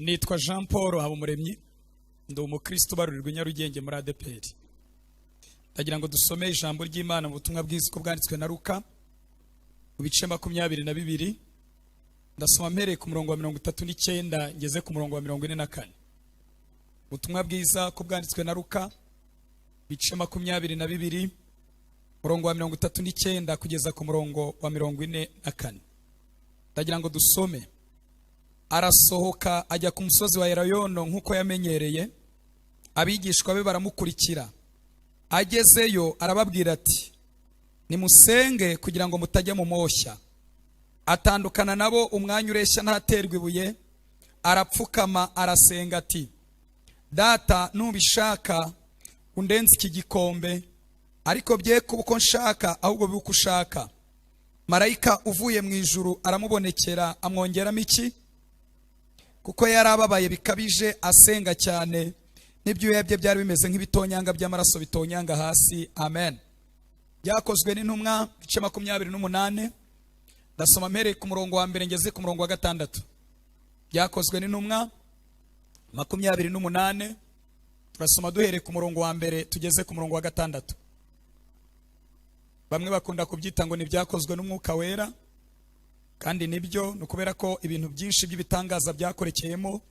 Nitwa Jean Paul Habumuremyi, ndi umukristo barurirwa i Nyarugenge muri ADPR. Ndagira ngo dusome ijambo ry'Imana mu butumwa bwiza ko bwanditswe na Luka mu bice 22. Ndasoma mpereye ku murongo wa 39 ngeze ku murongo wa 44. Ubutumwa bwiza ko bwanditswe na Luka bice 22 murongo wa 39 kugeza ku murongo wa 44. Ndagira ngo dusome. Arasohoka ajya ku musozi wa Elayono nkuko yamenyereye, abigishwa be baramukurikira. Agezeyo arababwira ati, nimusenge kugira ngo mutajya mu moshya. Atandukana nabo umwanya ureshya ntaterwa ibuye, arapfukama arasenga ati, Data nubishaka undenze iki gikombe, ariko bye kuba uko nshaka ahubwo bibe uko ushaka. Marayika uvuye mu ijuru aramubonekera amwongeramo iki? Kuko yarababaye bikabije asenga cyane, n'ibyuya bye byari bimeze nk'ibitonyanga by'amaraso bitonyanga hasi. Amen. Byakozwe n'intumwa bice 28. Ndasoma mpereye ku murongo wa mbere ngeze ku murongo wa 6. Byakozwe n'intumwa 28. Turasoma duhereye ku murongo wa mbere tugeze ku murongo wa 6. Bamwe bakunda kubyita ngo ni byakozwe n'umwuka wera, kandi nibyo nukubera ko ibintu byinshi by'ibitangaza byakorekeyemo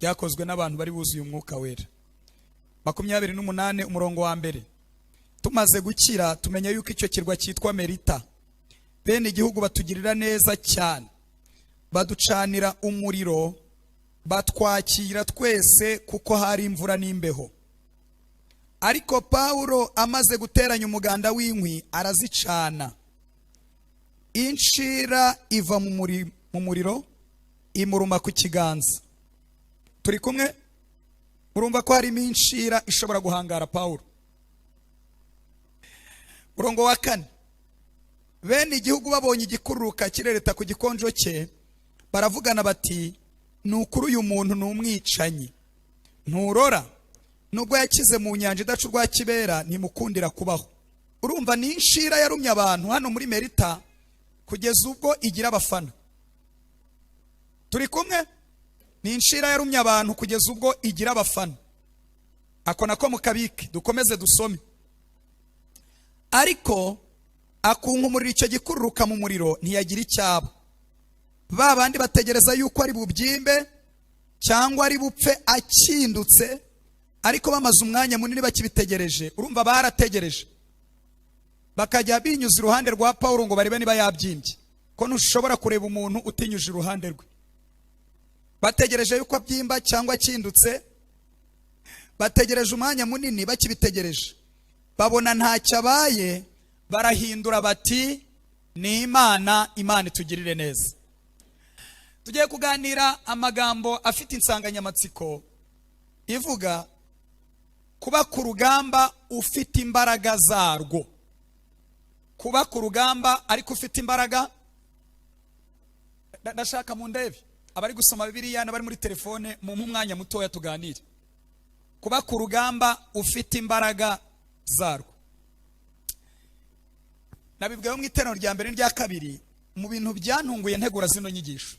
byakozwe n'abantu bari buzuye umwuka wera. 28 umurongo wa mbere. Tumaze gukira tumenya yuko icyo kirwa cyitwa Merita. Bene igihugu batugirira neza cyane, baducanira umuriro, batwakira twese kuko hari imvura n'imbeho. Ariko Paulo amaze guteranya umuganda w'inkwi arazicana. Inshira iva mu muriro imuruma ku kiganza. Turi kumwe? Urumva ko harimo inshira ishobora guhangara Paulo. Murongo wa 4. Bene igihugu babonye igikururuka kirereta ku gikonjo cye, baravugana bati, nukuri uyu muntu n'umwicanyi. Nturora nubwo yakize mu nyanja idacurwa kibera ntimukundira kubaho. Urumva ni inshira yarumye abantu hano muri Merita kugeza ubwo igira abafana. Turi kumwe? Ni inshira yarumye abantu kugeza ubwo igira abafana. Ako nako mukabike dukomeze dusome. Ariko akunkumurira icyo gikururuka mu muriro ntiyagira icyaba. Ba bandi bategereza yuko ari bubyimbe cyangwa ari bupfe akindutse, ariko bamaze umwanya munini bakibitegereje. Urumva barategereje, bakajya binyuza iruhande rwa Paulo ngo barebe niba yabyimbye, ko ntushobora kureba umuntu utinyuje iruhande rwe. Bategereje yuko abyimba cyangwa akindutse, bategereje umwanya munini bakibitegereje. Babona ntacyo abaye, barahindura bati, ni Imana, Imana itugirire neza. Tugiye kuganira amagambo afite insanganyamatsiko ivuga kuba ku rugamba ufite imbaraga zarwo. Kuba ku rugamba ariko ufite imbaraga. Ndashaka mu ndebe abari gusoma Bibiliya n'abari muri telefone mu mwanya mutoya tuganire. Kuba ku rugamba ufite imbaraga zarwo. Nabibwiwe mu iterano rya mbere n'irya kabiri, mu bintu byantunguye ntegura zino nyigisho,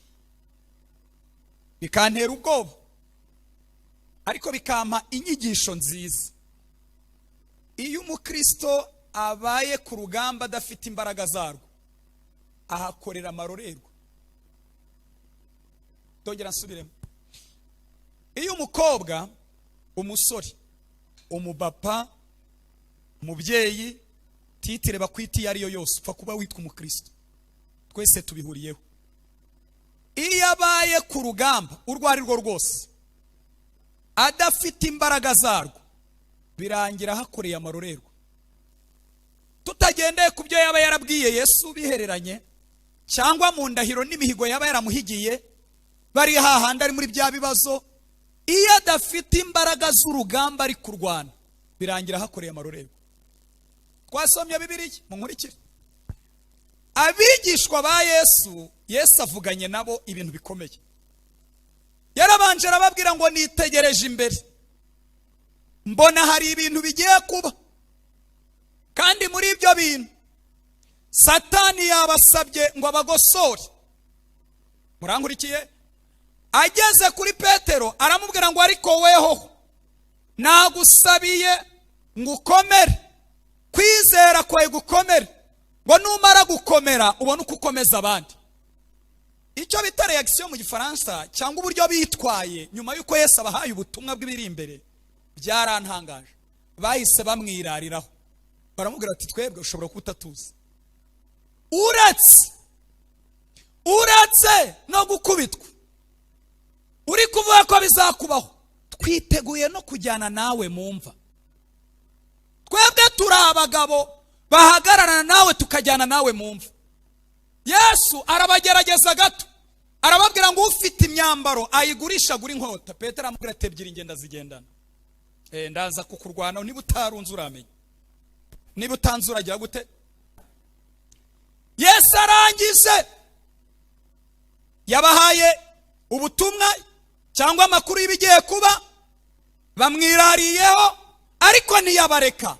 bikantera ubwoba ariko bikampa inyigisho nziza. Iyo umukristo abaye ku rugamba adafite imbaraga zarwo, ahakorera amarorerwa. Tongera nsubiremo. Iyo umukobwa, umusore, umubapa, umubyeyi, titire bakwiti yariyo yose, upfa kuba witwa umukristo. Twese tubihuriyeho. Iyo abaye ku rugamba urwo ari rwo rwose adafite imbaraga zarwo, birangira hakoreye amarorerwa. Tutagendeye ku byo yaba yarabwiye Yesu bihereranye, cyangwa mu ndahiro n'imihigo yaba yaramuhigiye, bari hahandi ari muri bya bibazo. Iyo adafite imbaraga z'urugamba ari kurwana, birangira hakoreye amarorerwa. Twasomye Bibiliya mu nkurikire. Abigishwa ba Yesu avuganye nabo ibintu bikomeye. Yarabanje arababwira ngo nitegereje imbere, mbona hari ibintu bigiye kuba, kandi muri ibyo bintu Satani yabasabye ngo abagosore. Murankurikiye? ageze kuri Petero aramubwira ngo ariko weho nagusabiye ngo ukomere, kwizera kwawe gukomere, ngo numara gukomera ubone uko ukomeza abandi. Icyo bita reaction mu gifaransa cyangwa uburyo bitwaye nyuma yuko Yesu abahaye ubutumwa bw'ibiri imbere byarantangaje. Bahise bamwirariraho baramubwira ati twebwe ushobora kutatuza, uretse no gukubitwa uri kuvuga ko bizakubaho, twiteguye no kujyana nawe mumva. Twebwe turi abagabo bahagararana nawe tukajyana nawe mumva. Yesu arabagerageza gato arababwira ngo ufite imyambaro ayigurisha gura inkota. Petero amubwira ati ebyiri ngenda zigendana, ndaza kukurwana, niba utarunze uramenya, niba utanze uragira gute. Yesu arangije yabahaye ubutumwa cyangwa amakuru y'ibigiye kuba, bamwirariyeho ariko ntiyabareka,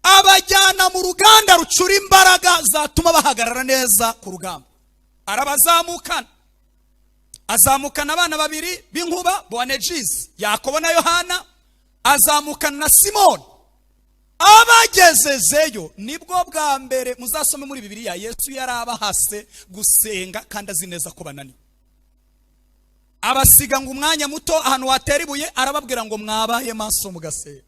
abajyana mu ruganda rucura imbaraga zatuma bahagarara neza ku rugamba. Arabazamukana, azamukana abana babiri b'inkuba, Boanerges, Yakobo na Yohana, azamukana na Simoni. Abagezezeyo nibwo bwa mbere muzasome muri Bibiliya Yesu yarabahase gusenga kandi azi neza ko bananiwe. Abasiga ngo umwanya muto ahantu watera ibuye, arababwira ngo mwabaye maso mugasenga.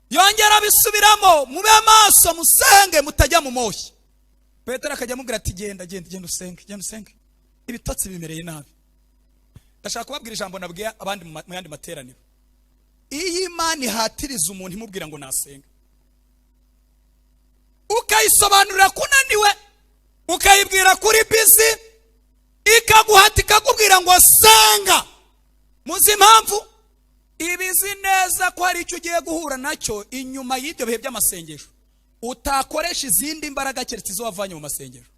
Yongera bisubiramo, mube maso musenge mutajya mu moshya. Petero akajya amubwira ati genda usenge, ibitotsi bimereye nabi. Ndashaka kubabwira ijambo nabwiye abandi mu yandi materaniro. Iyi Imana ihatiriza umuntu imubwira ngo nasenga, ukayisobanurira kunaniwe, ukayibwira kuri busy, ikaguhata ikakubwira ngo senga. Muzi impamvu? Ibizi neza ko hari icyo ugiye guhura nacyo inyuma y'ibyo bihe by'amasengesho, utakoresha izindi mbaraga keretse izo wavanye mu masengesho.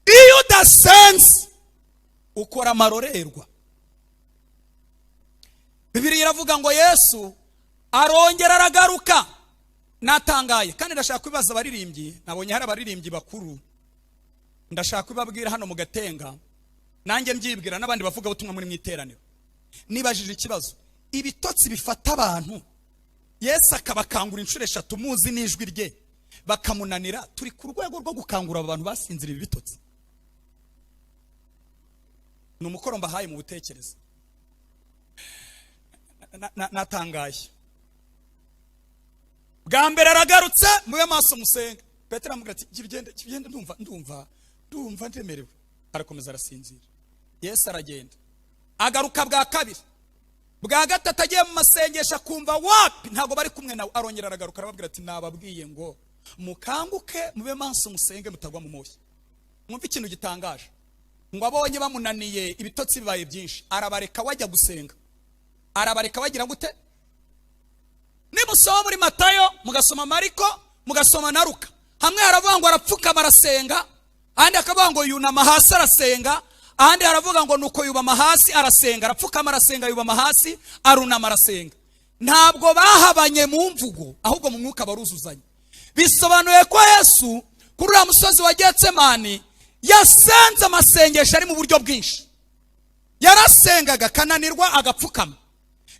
Iyo udasenze ukora amarorerwa. Bibiliya iravuga ngo Yesu arongera aragaruka. Natangaye kandi ndashaka kubibaza abaririmbyi, nabonye hari abaririmbyi bakuru, ndashaka kubabwira hano mu Gatenga, nanjye mbyibwira n'abandi bavuga ubutumwa muri mwiteraniro. Nibajije ikibazo, ibitotsi bifata abantu Yesu akabakangura inshuro 3 muzi n'ijwi rye bakamunanira, turi ku rwego rwo gukangura abantu basinzira ibi bitotsi? Ni umukoro mbahaye mu butekereza. Natangaye. Bwa mbere aragarutse, mube maso musenga. Petero amubwira ati kibigende ndumva ndemerewe. Arakomeza arasinzira. Yesu aragenda, agaruka bwa kabiri, bwa gatatu agiye mu masengesho akumva wapi ntago bari kumwe nawe, arongera aragaruka arababwira ati nababwiye ngo mukanguke mube maso musenge mutagwa mu moshya. Mwumva ikintu gitangaje, ngo abonye bamunaniye ibitotsi bibaye byinshi, arabareka wajya gusenga. Arabareka bagira gute? Nimusoma muri Matayo, mugasoma Ariko, mugasoma na Luka, hamwe haravuga ngo arapfukama arasenga, ahandi akavuga ngo yunama hasi arasenga, ahandi haravuga ngo nuko yubama hasi arasenga, arapfukama arasenga, yubama hasi arunama arasenga. Ntabwo bahabanye mu mvugo, ahubwo mu mwuka baruzuzanye. Bisobanuye ko Yesu kuri uriya musozi wa Getsemani yasenze amasengesho ari mu buryo bwinshi. Yarasengaga kananirwa agapfukama,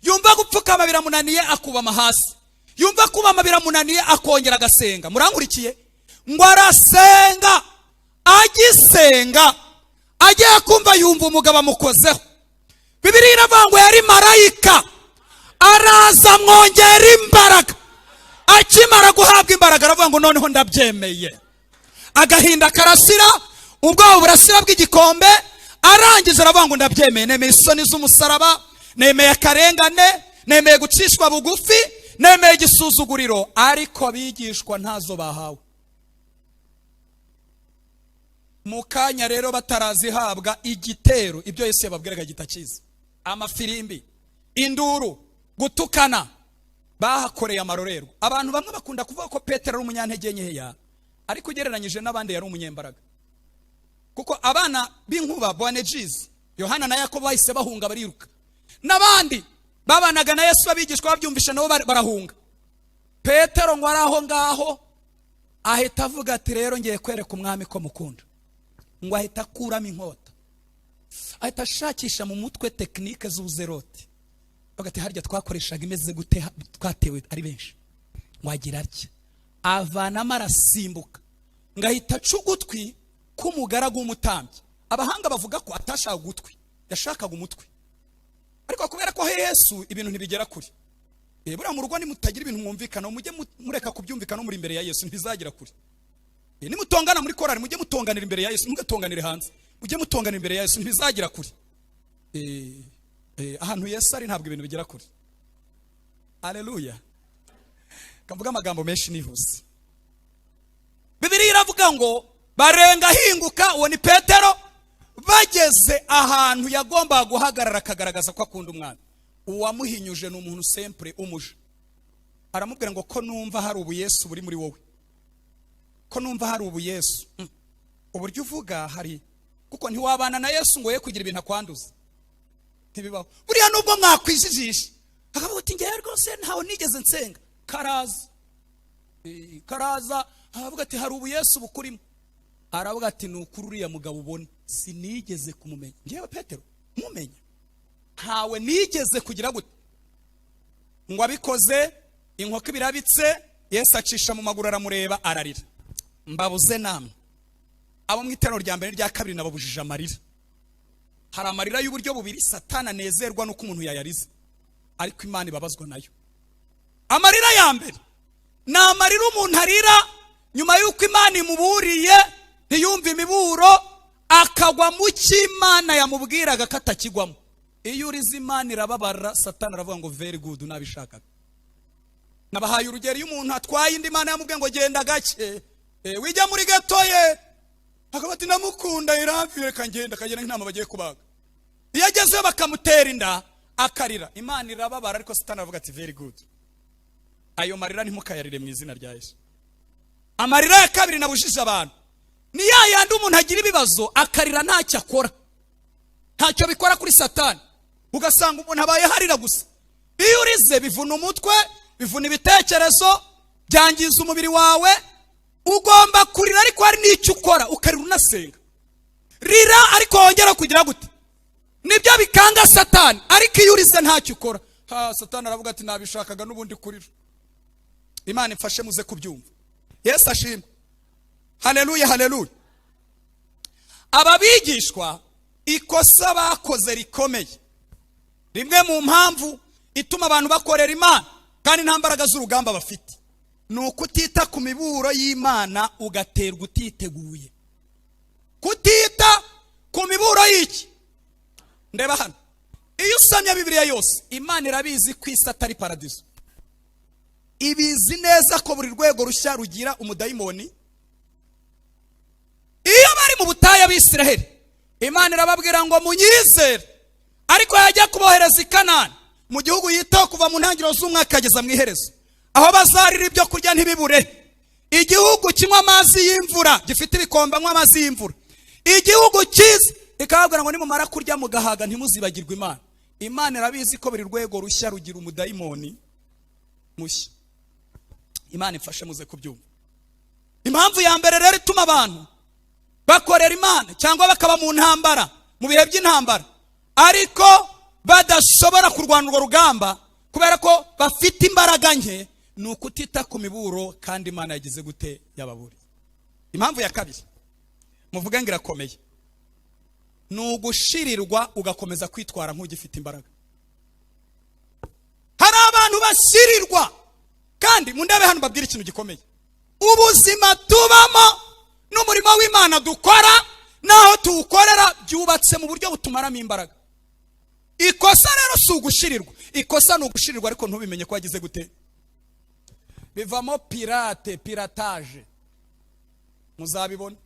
yumva gupfukama biramunaniye akubama hasi, yumva kubama biramunaniye akongera agasenga. Murankurikiye? Ngo arasenga, agisenga agiye kumva yumva umugabo amukozeho. Bibiliya iravuga ngo yari marayika, araza mwongera imbaraga. Akimara guhabwa imbaraga aravuga ngo noneho ndabyemeye. Agahinda karasira, ubwoba burasira bw'igikombe, arangiza aravuga ngo ndabyemeye, nemeye isoni z'umusaraba, nemeye akarengane, nemeye gucishwa bugufi, nemeye igisuzuguriro. Ariko bigishwa ntazo bahawe. Mukanya rero batarazihabwa igitero, ibyo Yesu yababwiraga gitakiza, amafirimbi, induru, gutukana, bahakoreye amarorerwa. Abantu bamwe bakunda kuvuga ko Petero ari umunyantege nkeya, ariko ugereranyije n'abandi yari umunyembaraga. Kuko abana b'inkuba, Boanerges, Yohana na Yakobo bahise bahunga bariruka. N'abandi babanaga na Yesu babigishwa babyumvisha nabo barahunga. Petero ngo araho ngaho ahita avuga ati rero ngiye kwereka umwami ko mukunda. Ngo ahita akuramo inkota, ahita ashakisha mu mutwe tekinike z'ubuzerote bagati harya twakoreshaga imeze gute twatewe ari benshi wagira atya avanamo arasimbuka ngahita cugutwi k'umugaragu w'umutambyi abahanga bavuga ko atashaka gutwi yashakaga umutwe ariko kubera ko Yesu ibintu ntibigera kuri buriya mu rugo nimutagira ibintu mwumvikana mujye mureka kubyumvikana muri imbere ya Yesu ntibizagira kuri nimutongana muri korari mujye mutonganira imbere ya Yesu mugatonganire hanze mujye mutonganira imbere ya Yesu ntibizagira kuri ahantu Yesu ari ntabwo ibintu bigera kuri haleluya kamvuga amagambo menshi nihuse Bibiliya iravuga ngo barenga hinguka uwo ni Petero bageze ahantu yagomba guhagarara akagaragaza ko akunda umwana uwamuhinyuje ni umuntu sempre umuje aramubwira ngo ko numva hari ubu Yesu buri muri wowe ko numva hari ubu Yesu uburyo uvuga hari kuko ntiwabana na Yesu ngo ye kugira ibintu akwanduza ntibibaho buriya nubwo mwakwijijisha akavuga ati ngiye rwose ntaho nigeze nsenga karaza aravuga ati hari ubu Yesu bukurimo aravuga ati nukuri uriya mugabo ubona sinigeze kumumenya ngewe Petero mumenya ntawe nigeze kugira gute ngo abikoze inkoko birabitse Yesu acisha mu maguru aramureba ararira mbabuze namwe abo mu iterano rya mbere rya kabiri nababujije amarira hari amarira y'uburyo bubiri Satana nezerwa nuko umuntu yayarize ariko Imana ibabazwa nayo amarira ya mbere ni amarira umuntu arira nyuma y'uko Imana imuburiye ntiyumva imiburo akagwa mu cy'Imana yamubwiraga ko atakigwamo iyo urize Imana irababara Satana aravuga ngo very good nabishakaga nabahaye urugero iyo umuntu atwaye indi Imana yamubwiye ngo genda gake wijya muri gatoye akabati namukunda iramvire kangenda kagenda nk'intama bagiye kubaga iyo agezeyo bakamutera inda akarira Imana irababara ariko Satana aravuga ati very good ayo marira ntimukayarire mu izina rya Yesu amarira ya kabiri nabujije abantu ni yandi umuntu agira ibibazo akarira ntacyo akora ntacyo bikora kuri Satani ugasanga umuntu abaye harira gusa iyo urize bivuna umutwe bivuna ibitekerezo byangiza umubiri wawe ugomba kurira ariko hari n'icyo ukora ukarira unasenga rira ariko wongera kugira gute nibyo bikanga Satani ariko iyo urize ntacyo ukora Satani aravuga ati nabishakaga n'ubundi kurira Imana imfashe muze kubyumva Yesu ashimwe haleluya haleluya ababigishwa ikosa bakoze rikomeye rimwe mu mpamvu ituma abantu bakorera Imana kandi nta mbaraga z'urugamba bafite nuko utita ku miburo y'Imana ugaterwa utiteguye kutita ku miburo y'iki ndeba hano iyo usomye Bibiliya yose Imana irabizi ko isi atari paradizo ibizi neza ko buri rwego rushya rugira umudayimoni iyo bari mu butayu ab'Isiraheli Imana irababwira ngo munyizere ariko yajya kubohereza i Kanani mu gihugu yitaho kuva mu ntangiriro z'umwaka kageza mu iherezo aho bazarira ibyo kurya ntibibure igihugu kinywa amazi y'imvura gifite ibikombe anywa amazi y'imvura igihugu cyiza ikababwira ngo nimumara kurya mugahaga ntimuzibagirwe Imana Imana irabizi ko buri rwego rushya rugira umudayimoni mushya Imana ifashe muze kubyumva impamvu ya mbere rero ituma abantu bakorera Imana cyangwa bakaba mu ntambara mu bihe by'intambara ariko badashobora kurwana urwo rugamba kubera ko bafite imbaraga nke ni ukutita ku miburo kandi Imana yagize gute yababuri impamvu ya kabiri muvuga ngo irakomeye ni ugushirirwa ugakomeza kwitwara nk'ugifite imbaraga hari abantu bashirirwa kandi mundebe hano babwira ikintu gikomeye ubuzima tubamo n'umurimo w'Imana dukora naho tuwukorera byubatse mu buryo butumaramo imbaraga ikosa rero si ugushirirwa ikosa ni ugushirirwa ariko ntubimenye ko wagize gute bivamo piratage muzabibona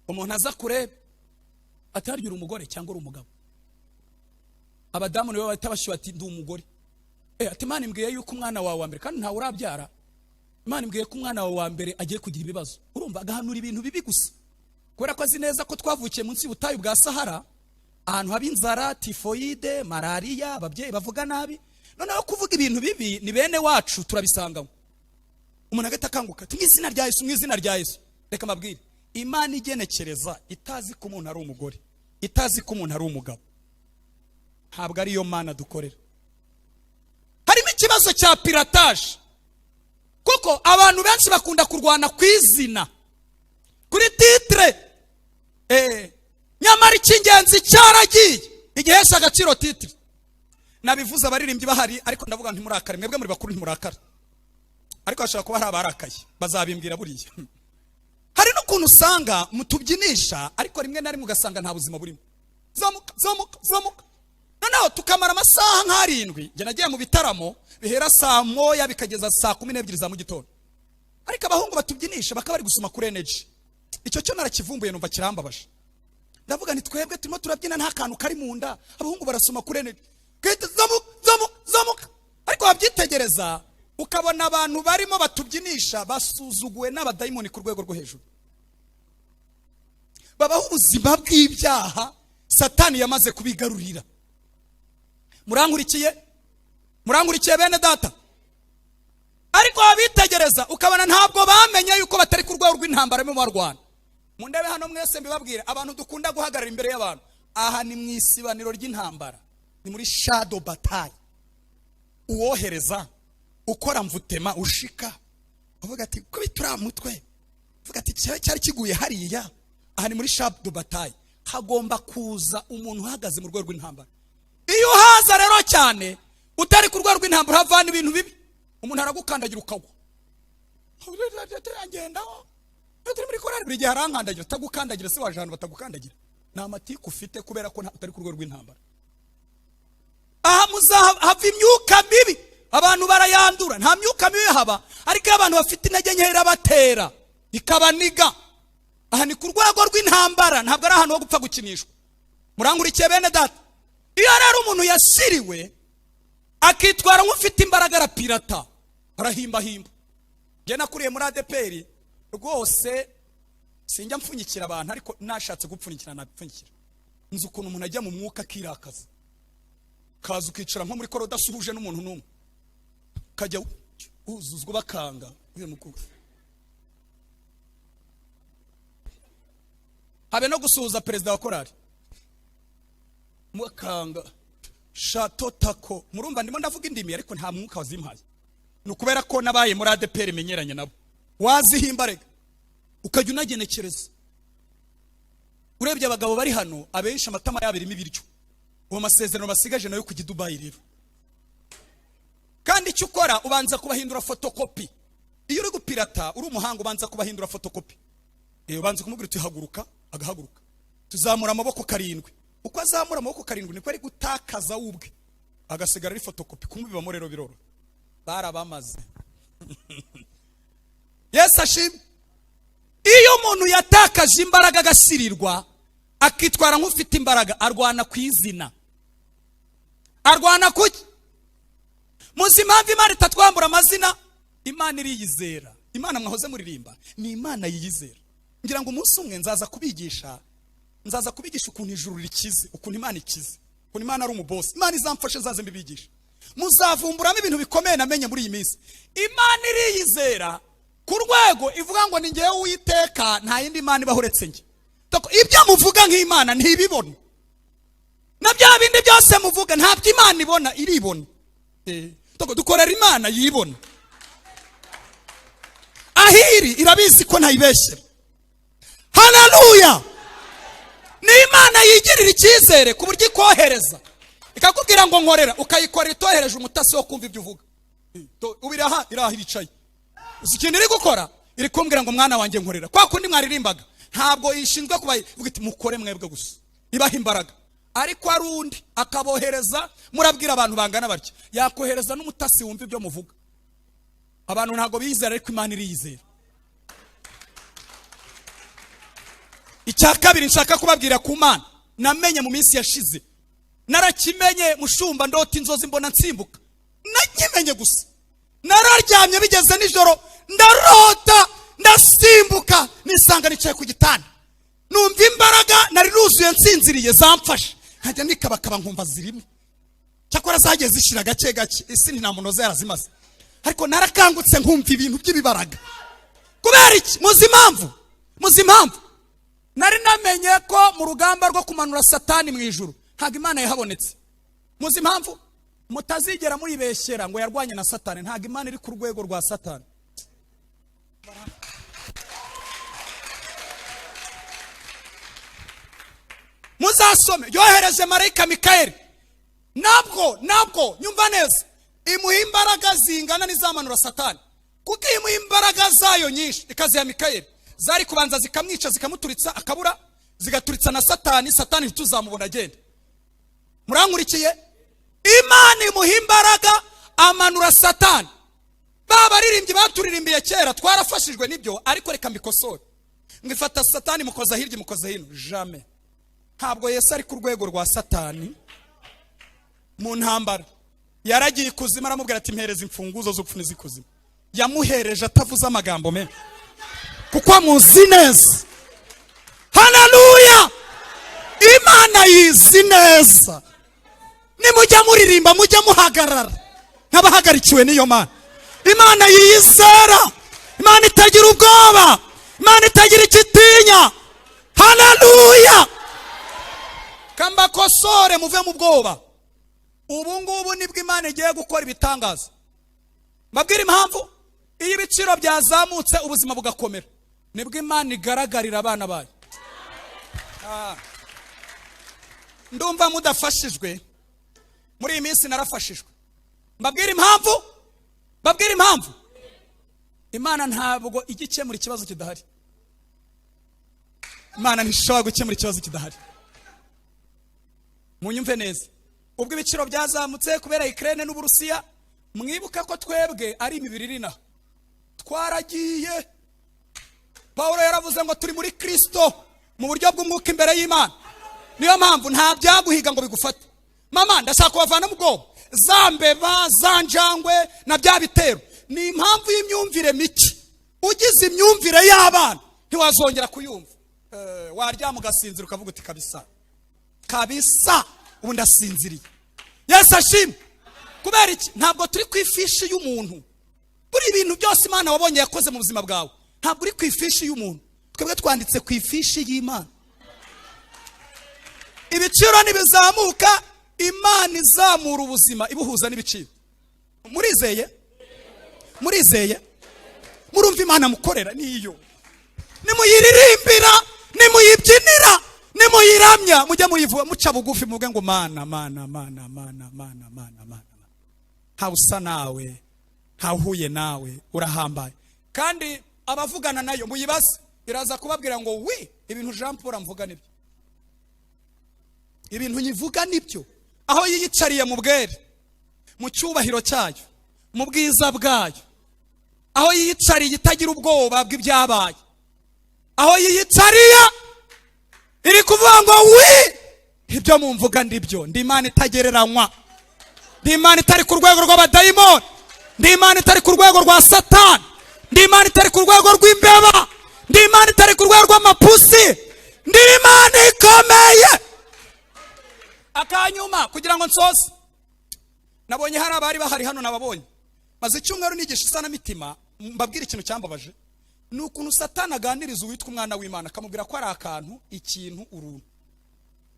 umuntu aza kureba atargira umugore cyangwa uri umugabo abadamu nibo bahita bashyuha ati ndi umugore ati Imana imbwiye yuko umwana wawe wa mbere kandi ntawe urabyara Imana imbwiye ko umwana wawe wa mbere agiye kugira ibibazo urumva agahanura ibintu bibi gusa kubera ko azi neza ko twavukiye munsi y'ubutayu bwa Sahara ahantu haba inzara tifoide malaria ababyeyi bavuga nabi noneho kuvuga ibintu bibi ni bene wacu turabisangamo umuntu agahita akanguka ati mw'izina rya Yesu reka mabwire Imana igenekereza itazi ko umuntu ari umugore itazi ko umuntu ari umugabo. Ntabwo ari yo Mana dukorera. Harimo ikibazo cya piratage, kuko abantu benshi bakunda kurwana kwizina kuri titre, nyamara icy'ingenzi cyaragiye igihesha agaciro titre. Nabivuze abaririmbyi bahari, ariko ndavuga nti murakare, mwebwe muri bakuru ntimurakara, ariko bashaka kuba hari abarakaye bazabimbwira buriya. Hari no kuntu usanga mutubyinisha, ariko rimwe na rimwe ugasanga nta buzima burimo. Zamuka noneho tukamara amasaha nk'arindwi. Njye nagiye mu bitaramo bihera saa moya bikageza saa 12 za mu gitondo, ariko abahungu batubyinisha bakaba bari gusoma kuri energy. Icyo cyo narakivumbuye numva kirambabaje. Ndavuga nti twebwe turimo turabyina nta kantu kari mu nda, abahungu barasoma kuri energy. Zamuka. Ariko wabyitegereza ukabona abantu barimo batubyinisha basuzuguwe n'abadayimoni ku rwego rwo hejuru. Babaho ubuzima bw'ibyaha Satani yamaze kubigarurira. Murankurikiye bene data. Ariko abitegereza ukabona ntabwo bamenye yuko batari ku rwego rw'intambara mu Rwanda. Mu ndebe hano mwese mbibabwira, abantu dukunda guhagarara imbere y'abantu, aha ni mu isibaniro ry'intambara, ni muri shadow battle. Uwohereza ukora mvutema ushika uvuga ati ko bitura mutwe, uvuga ati cyari kiguye hariya. Aha ni muri shadow battle, hagomba kuza umuntu uhagaze mu rwego rw'intambara. Iyo haza rero cyane utari ku rwego rw'intambara havana ibintu bibi, umuntu aragukandagira ukagwa. Agendaho turi muri korari buri gihe arankandagira, tagukandagira se waje ahantu batagukandagira. Nta matiku ufite kubera ko utari ku rwego rw'intambara. Aha muzahava imyuka mibi, abantu barayandura. Nta myuka mibi haba, ariko abantu bafite intege nke batera ikabaniga. Aha ni ku rwego rw'intambara, ntabwo ari ahantu ho gupfa gukinishwa. Murankurikiye bene data. Iyo rero umuntu yasiriwe akitwara nk'ufite imbaraga arapirata, arahimbahimba. Njye nakuriye muri ADPR rwose sinjya mpfunyikira abantu, ariko nashatse gupfunyikira napfunyikira. Nzi ukuntu umuntu ajya mu mwuka akirakaza, kaza ukicara nko muri koroda suhuje n'umuntu n'umwe, kajya uzuzwa bakanga uyu mukuru. Habe no gusuhuza perezida wa korari mukanga shato tako. Murumva ndimo ndavuga indimi, ariko nta mwuka wazimpaye. Nukubera ko nabaye muri ADPR menyeranye nabo. Wazihimba rega ukajya unagenekereza. Urebye abagabo bari hano abenshi amatama yabirimo ibiryo, uwo masezerano basigaje nayo kujya Dubai rero. Kandi icyo ukora ubanza kubahindura photocopy. Iyo uri gupirata uri umuhanga ubanza kubahindura photocopy. Ubanza kumubwira uti haguruka, agahaguruka. Tuzamura amaboko 7. Uko azamura amaboko 7 niko ari gutakaza ubwe, agasigara ari photocopy. Kumubibamo rero biroro barabamaze. Yes ashim. Iyo umuntu yatakaje imbaraga agasirirwa akitwara nk'ufite imbaraga, arwana kwizina. Arwana kuki? Muzi impamvu Imana itatwambura amazina? Imana iriyizera. Imana mwahoze muririmba ni Imana yiyizera. Ngira ngo umunsi umwe nzaza kubigisha ukuntu ijuru rikize, ukuntu Imana ikize, ukuntu Imana ari umubosi. Imana izamfashe nzaze mbibigisha. Muzavumburamo ibintu bikomeye namenye muri iyi minsi. Imana iriyizera ku rwego ivuga ngo ni ngewe Uwiteka, nta yindi Imana ibaho uretse njye. Ibyo muvuga nk'Imana ntibibona, na bya bindi byose muvuga ntabyo Imana ibona, iribona. Dukorera Imana yibona. Ahiri irabizi ko ntayibeshyera. Haleluya. Ni Imana yigirira icyizere ku buryo ikohereza ikakubwira ngo nkorera, ukayikorera itohereje umutasi wo kumva ibyo uvuga. Ubiraha irahicaye. Ikintu iri gukora iri kumbwira ngo mwana wanjye nkorera. Kwa kundi mwaririmbaga ntabwo ishinzwe kubaye uvuga iti mukore mwebwe gusa, ibaha imbaraga. Ariko arundi akabohereza, murabwira abantu bangana batyo, yakohereza n'umutasi wumva ibyo muvuga. Abantu ntago bizera, ariko Imana iriyizera. Icya kabiri nshaka kubabwira ku Mana namenye mu minsi yashize, narakimenye mushumba ndota inzozi mbona nsimbuka. Nakimenye gusa, nararyamye bigeze nijoro ndarota ndasimbuka, nisanga nicaye ku gitanda, numva imbaraga nari nuzuye nsinziriye zamfashe, nkajya nikabakaba nkumva zirimo. Cyakora zagiye zishira gake gake, isi nta munoza yarazimaze, ariko narakangutse nkumva ibintu by'ibibaraga. Kubera iki? Muzi impamvu nari namenye ko mu rugamba rwo kumanura satani mu ijuru ntago Imana yahabonetse. Muzi impamvu? Mutazigera muribeshyera ngo yarwanye na satani. Ntago Imana iri ku rwego rwa satani. Muzasome yohereje marayika Mikayeli. Nabwo nyumva neza, imuha imbaraga zingana n'izamanura satani. Kuko imuha imbaraga zayo nyinshi, ikazi ya Mikayeli zari kubanza zikamwica zikamuturitsa akabura, zigaturitsa na satani ntituzamubona agenda. Murankurikiye? Imana imuha imbaraga amanura satani. Baririmbyi baturirimbiye kera twarafashijwe nibyo, ariko reka mbikosore. Ngifata satani mukoza hirya mukoza hino. Jamais. Ntabwo Yesu ari ku rwego rwa satani. Mu ntambara yaragiye ikuzimu aramubwira ati mpereza imfunguzo zo gupfuna zikuzimu. Yamuhereje atavuze amagambo menshi kuko amuzi neza. Haleluya! Imana yizi neza. Nimujya muririmba mujya muhagarara nk'abahagarikiwe n'iyo Mana. Imana yiyizera, Imana itagira ubwoba, Imana itagira ikitinya. Haleluya! Kamba kosore muve mu bwoba. Ubu ngubu nibwo Imana igiye gukora ibitangaza. Mbabwira impamvu? Iyo ibiciro byazamutse ubuzima bugakomera, nibwo Imana igaragarira abana bayo. Ndumva mudafashijwe. Muri iyi minsi narafashijwe. Mbabwira impamvu? Imana ntabwo igikemura ikibazo kidahari. Imana ntishobora gukemura ikibazo kidahari. Munyumve neza. Ubwo ibiciro byazamutse kubera Ukraine n'Uburusiya, mwibuka ko twebwe ari imibiri rina. Twaragiye. Paulo yaravuze ngo turi muri Kristo mu buryo bw'umwuka imbere y'Imana. Niyo mpamvu nta byaguhiga ngo bigufate. Mama ndashaka kubavana mu bwoba. Zambeba, zanjangwe na bya bitero. Ni impamvu y'imyumvire mike. Ugize imyumvire y'abana ntiwazongera kuyumva. Waryama ugasinzira ukavuga uti kabisa ubu ndasinziriye. Yesu ashimwe. Kubera iki? Ntabwo turi kwifishi y'umuntu. Buri ibintu byose Imana wabonye yakoze mu buzima bwawe, ntabwo uri kwifishi y'umuntu. Twebwe twanditse kwifishi y'Imana. Ibiciro nibizamuka, Imana izamura ubuzima ibuhuza n'ibiciro. Murizeye? Murumva Imana mukorera niyo. Nimuyiririmbira, nimuyibyinira, nimuyiramya, mujya muyivuga muca bugufi muvuge ngo Mana. Nta usa nawe, nta uhuye nawe, urahambaye. Kandi abavugana nayo muyibaze, iraza kubabwira ngo ibintu Jean Paul amvuga nibyo. Ibintu nyivuga nibyo. Aho yiyicariye mu bwere, mu cyubahiro cyayo, mu bwiza bwayo. Aho yiyicariye itagira ubwoba bw'ibyabaye. Aho yiyicariye iri kuvuga ngo ibyo mumvuga ndibyo. Ndi Imana itagereranywa. Ndi Imana itari ku rwego rw'abadayimoni. Ndi Imana itari ku rwego rwa Satani. Ndi Imana itari ku rwego rw'imbeba. Ndi Imana itari ku rwego rw'amapusi. Ndi Imana ikomeye. Akanyuma kugira ngo nsoze, nabonye hari abari bahari hano nababonye. Maze icyumweru nigisha isana mitima, mbabwira ikintu cyambabaje. Ni ukuntu Satani aganiriza uwitwa umwana w'Imana akamubwira ko ari akantu, ikintu, uruntu.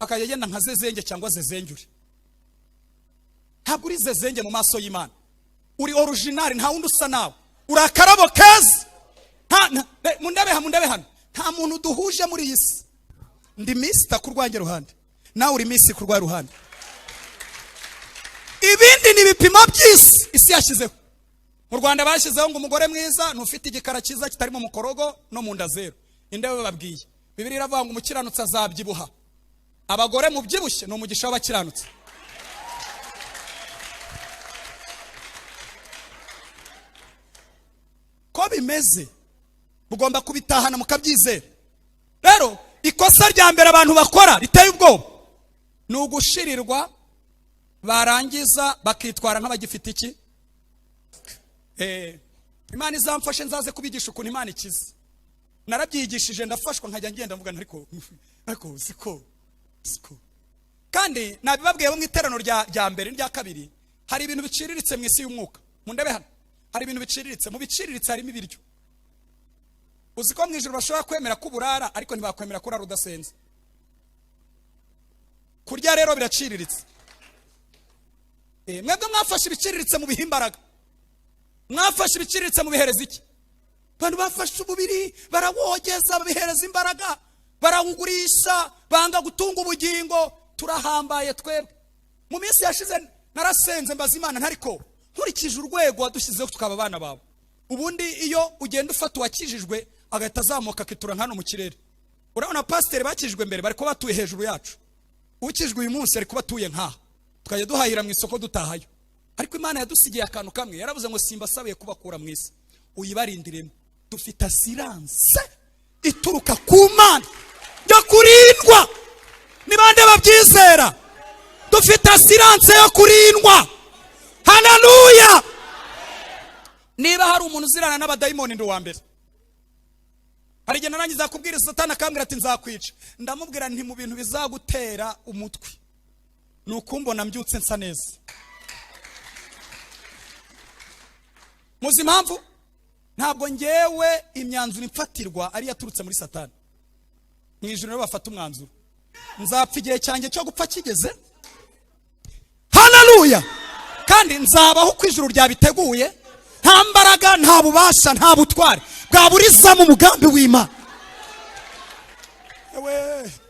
Akayagenda nka zezenge cyangwa zezengyure. Ntabwo uri zezenge mu maso y'Imana. Uri original, nta wundi usa nawe. Uri akarabo keza. Mundebe hano. Nta muntu duhuje muri iyi si. Ndi Mr. kurwange ruhande. Nawe uri Miss kurwa ruhande. Ibindi ni bipimo by'isi isi yashyizeho. Mu Rwanda bashyizeho ngo umugore mwiza ntufite igikara cyiza kitarimo mukorogo no mu nda zero. Indebe babwiye. Bibiliya iravuga ngo umukiranutsi azabyibuha. Abagore mu byibushye no umugisha w'abakiranutsi. Ko bimeze mugomba kubitahana mukabyizera. Rero ikosa rya mbere abantu bakora riteye ubwoba ni ugushirirwa, barangiza bakitwara nk'abagifite iki. Imana izamfashe nzaze kubigisha ukuntu Imana ikiza. Narabyigishije ndafashwa nkajya ngenda mvuga ariko siko. Kandi nabibabwiye mu iterano rya mbere rya kabiri, hari ibintu biciriritse mu isi y'umwuka. Mundebe hano. Hari ibintu biciriritse, mu biciriritse harimo ibiryo. uzi ko mu ijuru bashobora kwemera ko uburara ariko ntibakwemera ko urara udasenze. Kurya rero biraciriritse. Mwebwe mwafashe ibiciriritse mu bihimbaraga, mwafashe ibiciriritse mu bihereza iki? Abantu bafashe umubiri barawogeza babihereza imbaraga, barawugurisha, banga gutunga ubugingo. Turahambaye twebwe. Mu minsi yashize narasenze mbaza Imana ntariko nkurikije urwego wadushyizeho tukaba abana bawe. Ubundi iyo ugenda ufata uwakijijwe agahita azamuka akitura hano mu kirere, urabona pasiteri bakijijwe mbere bari ko batuye hejuru yacu, ukijwe uyu munsi ari kuba atuye nkaha, tukajya duhahira mu isoko dutahayo. Ariko Imana yadusigiye akantu kamwe, yaravuze ngo simbasabiye kubakura mu isi, uyibarindiremo. Dufite assurance ituruka ku Mana yo kurindwa. Ni bande babyizera? Dufite assurance yo kurindwa. Haleluya. Niba hari umuntu uzirana n'abadayimoni ndi wa mbere. Hari igihe narangiza kubwira Satani akambwira ati nzakwica, ndamubwira nti mu bintu bizagutera umutwe nukumbona mbyutse nsa neza. Muzi impamvu? Ntabwo ngewe imyanzuro imfatirwa ari yaturutse muri Satani. Mu ijuru rero bafata umwanzuro, nzapfa igihe cyanjye cyo gupfa kigeze. Haleluya. Kandi nzabaho ku ijuru ryabiteguye, nta mbaraga, nta bubasha, nta butware bwaburizamo umugambi w'Imana.